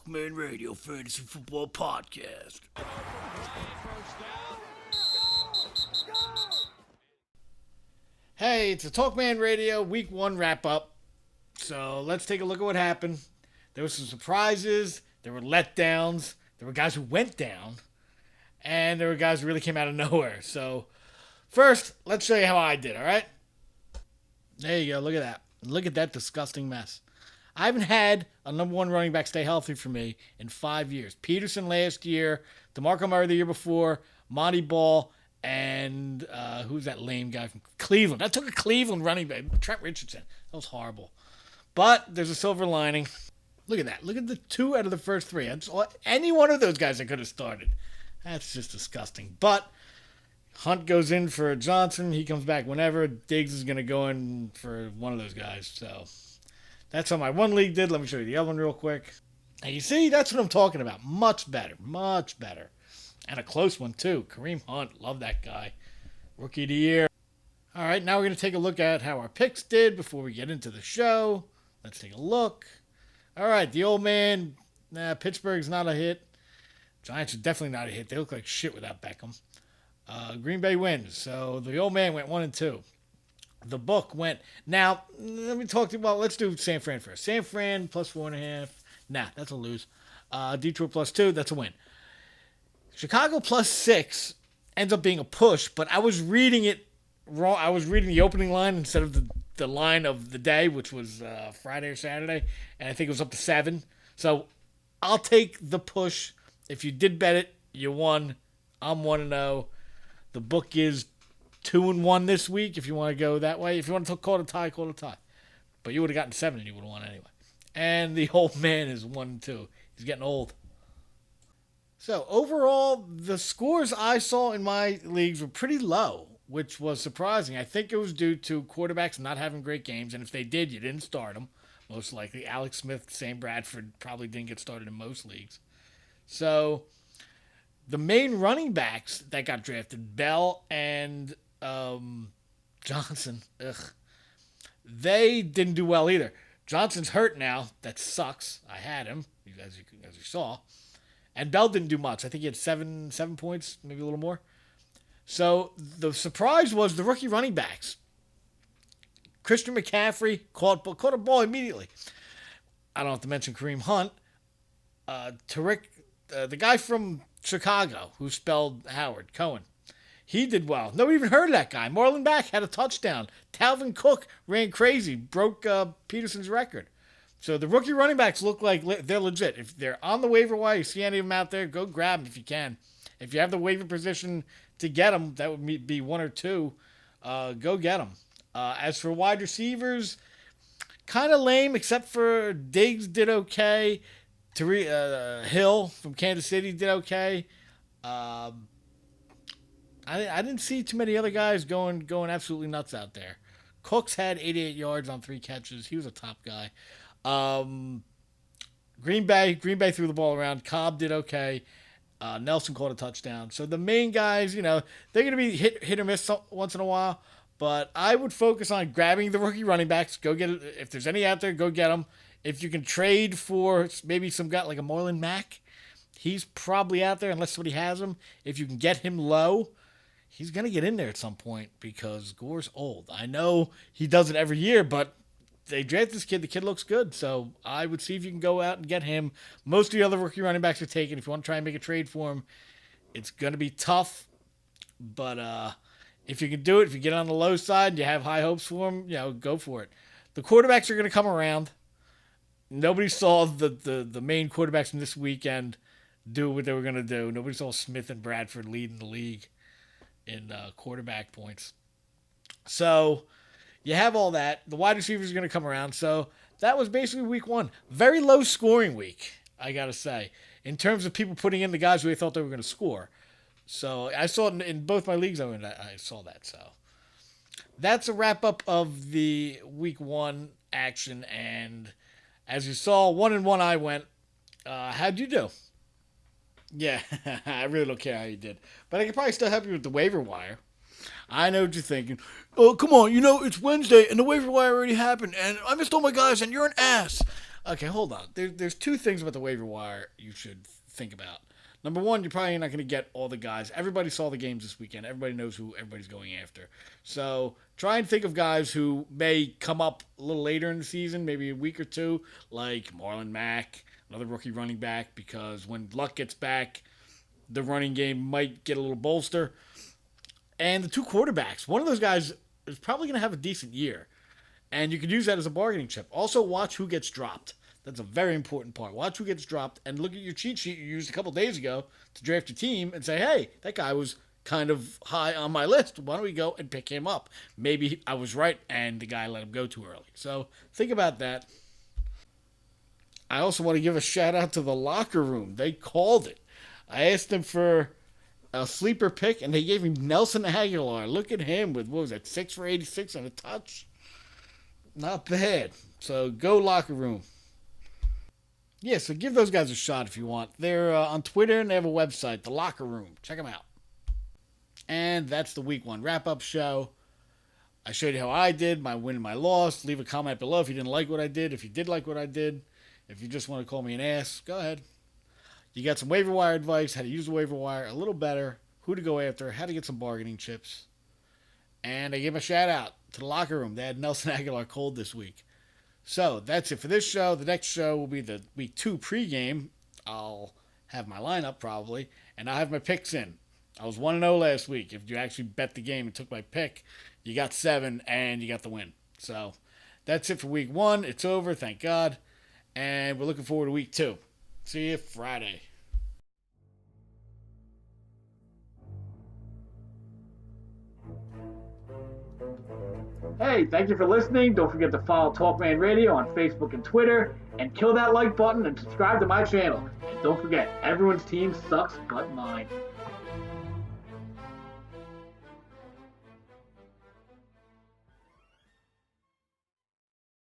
TalkManRadio Fantasy Football Podcast. Hey, it's a TalkManRadio Week 1 wrap-up. So let's take a look at what happened. There were some surprises. There were letdowns. There were guys who went down. And there were guys who really came out of nowhere. So first, let's show you how I did, all right? There you go. Look at that. Look at that disgusting mess. I haven't had a number one running back stay healthy for me in 5 years. Peterson last year, DeMarco Murray the year before, Monty Ball, and who's that lame guy from Cleveland? I took a Cleveland running back, Trent Richardson. That was horrible. But there's a silver lining. Look at that. Look at the 2 out of the first 3. Any one of those guys that could have started. That's just disgusting. But Hunt goes in for Johnson. He comes back whenever. Diggs is going to go in for one of those guys. So that's how my one league did. Let me show you the other one real quick. Now you see, that's what I'm talking about. Much better. Much better. And a close one, too. Kareem Hunt. Love that guy. Rookie of the year. All right, now we're going to take a look at how our picks did before we get into the show. Let's take a look. All right, the old man. Pittsburgh's not a hit. Giants are definitely not a hit. They look like shit without Beckham. Green Bay wins. So the old man went 1-2. The book went. Now, let me talk to you about. Let's do San Fran first. San Fran plus 4.5. Nah, that's a lose. Detroit plus 2. That's a win. Chicago plus 6 ends up being a push, but I was reading it wrong. I was reading the opening line instead of the line of the day, which was Friday or Saturday, and I think it was up to 7. So I'll take the push. If you did bet it, you won. I'm 1-0. The book is 2-1 this week, if you want to go that way. If you want to call it a tie, call it a tie. But you would have gotten 7 and you would have won anyway. And the old man is 1-2. He's getting old. So overall, the scores I saw in my leagues were pretty low, which was surprising. I think it was due to quarterbacks not having great games. And if they did, you didn't start them. Most likely. Alex Smith, Sam Bradford probably didn't get started in most leagues. So the main running backs that got drafted, Bell and Johnson, they didn't do well either. Johnson's hurt now. That sucks. I had him, as you saw. And Bell didn't do much. I think he had 7 points, maybe a little more. So the surprise was the rookie running backs. Christian McCaffrey caught a ball immediately. I don't have to mention Kareem Hunt. The guy from Chicago who spelled Howard, Cohen. He did well. Nobody even heard of that guy. Marlon Mack had a touchdown. Talvin Cook ran crazy, broke Peterson's record. So the rookie running backs look like they're legit. If they're on the waiver wire, you see any of them out there, go grab them if you can. If you have the waiver position to get them, that would be 1 or 2. Go get them. As for wide receivers, kind of lame, except for Diggs did okay. Hill from Kansas City did okay. I didn't see too many other guys going absolutely nuts out there. Cooks had 88 yards on 3 catches. He was a top guy. Green Bay threw the ball around. Cobb did okay. Nelson caught a touchdown. So the main guys, they're going to be hit or miss once in a while. But I would focus on grabbing the rookie running backs. Go get it. If there's any out there, go get them. If you can trade for maybe some guy like a Marlon Mack, he's probably out there unless somebody has him. If you can get him low, he's going to get in there at some point because Gore's old. I know he does it every year, but they draft this kid. The kid looks good. So I would see if you can go out and get him. Most of the other rookie running backs are taken. If you want to try and make a trade for him, it's going to be tough. But if you can do it, if you get on the low side and you have high hopes for him, go for it. The quarterbacks are going to come around. Nobody saw the main quarterbacks from this weekend do what they were going to do. Nobody saw Smith and Bradford leading the league in quarterback points. So you have all that. The wide receivers are going to come around. So that was basically week 1. Very low scoring week, I got to say, in terms of people putting in the guys who they thought they were going to score. So I saw it in both my leagues. I saw that. So that's a wrap up of the week 1 action. And as you saw, 1-1 I went. How'd you do? Yeah, I really don't care how you did. But I could probably still help you with the waiver wire. I know what you're thinking. Oh, come on, it's Wednesday and the waiver wire already happened and I missed all my guys and you're an ass. Okay, hold on. There's two things about the waiver wire you should think about. Number one, you're probably not going to get all the guys. Everybody saw the games this weekend. Everybody knows who everybody's going after. So try and think of guys who may come up a little later in the season, maybe a week or two, like Marlon Mack, another rookie running back, because when Luck gets back, the running game might get a little bolster. And the two quarterbacks, one of those guys is probably going to have a decent year. And you could use that as a bargaining chip. Also, watch who gets dropped. That's a very important part. Watch who gets dropped and look at your cheat sheet you used a couple days ago to draft your team and say, hey, that guy was kind of high on my list. Why don't we go and pick him up? Maybe I was right and the guy let him go too early. So think about that. I also want to give a shout out to the locker room. They called it. I asked them for a sleeper pick and they gave him Nelson Aguilar. Look at him with, what was that, 6 for 86 on a touch? Not bad. So go locker room. Yeah, so give those guys a shot if you want. They're on Twitter and they have a website, The Locker Room. Check them out. And that's the week one wrap-up show. I showed you how I did, my win and my loss. Leave a comment below if you didn't like what I did. If you did like what I did. If you just want to call me an ass, go ahead. You got some waiver wire advice, how to use the waiver wire a little better, who to go after, how to get some bargaining chips. And I give a shout out to The Locker Room. They had Nelson Aguilar cold this week. So that's it for this show. The next show will be the week 2 pregame. I'll have my lineup probably, and I'll have my picks in. I was 1-0 last week. If you actually bet the game and took my pick, you got 7 and you got the win. So that's it for week 1. It's over, thank God. And we're looking forward to week 2. See you Friday. Hey, thank you for listening. Don't forget to follow TalkManRadio on Facebook and Twitter, and kill that like button and subscribe to my channel. And don't forget, everyone's team sucks but mine.